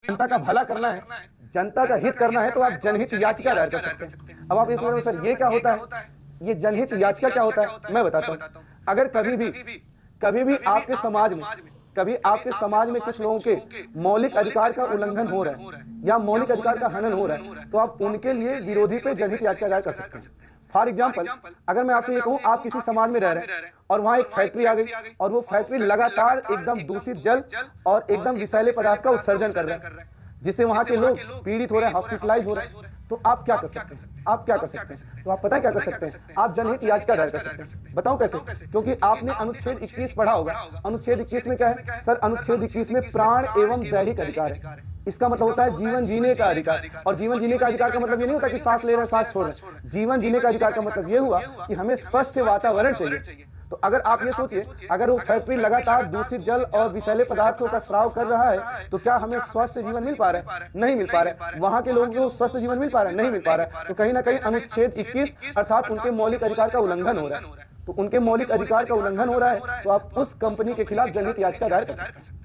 जनता का भला करना है, जनता का हित करना है, तो आप जनहित याचिका दायर कर सकते हैं। अब आप ये सोच रहे हो सर ये क्या होता है, ये जनहित याचिका क्या होता है, मैं बताता हूँ। अगर कभी भी आपके समाज में, कभी आपके समाज में कुछ लोगों के मौलिक अधिकार का उल्लंघन हो रहा है या मौलिक अधिकार का हनन हो रहा है, तो आप उनके लिए विरोधी पे जनहित याचिका दायर कर सकते हैं। फॉर एग्जाम्पल, अगर मैं आपसे ये कहूं आप किसी समाज में रह रहे हैं और वहां एक फैक्ट्री आ गई और वो फैक्ट्री लगातार एकदम दूषित जल और एकदम विषैले पदार्थ का उत्सर्जन कर रहा है, जिससे वहां के लोग पीड़ित हो रहे हैं, हॉस्पिटलाइज हो रहे हैं, तो आप क्या कर सकते हैं? आप क्या कर सकते हैं? तो आप पता है क्या कर सकते हैं? आप जनहित याचिका दायर कर सकते हैं। बताऊं कैसे? क्योंकि आपने अनुच्छेद 21 पढ़ा होगा। अनुच्छेद 21 में क्या है सर? अनुच्छेद 21 में प्राण एवं दैहिक अधिकार है। इसका मतलब होता है जीवन जीने का अधिकार। और जीवन जीने का अधिकार का मतलब ये नहीं होता कि सांस ले रहे हैं सांस छोड़ रहे हैं। जीवन जीने का अधिकार का मतलब ये हुआ कि हमें स्वस्थ वातावरण चाहिए। तो अगर आप ये सोचिए, अगर वो फैक्ट्री लगातार दूषित जल और विषैले पदार्थों का स्राव कर रहा है, तो क्या हमें स्वस्थ जीवन मिल पा रहा है? नहीं मिल पा रहा है। वहां के लोगों को स्वस्थ जीवन मिल पा रहा है? नहीं मिल पा रहा है। तो कहीं ना कहीं अनुच्छेद 21 अर्थात उनके मौलिक अधिकार का उल्लंघन हो रहा है। तो उनके मौलिक अधिकार का उल्लंघन हो रहा है, तो आप उस कंपनी के खिलाफ जनहित याचिका दायर कर सकते हैं।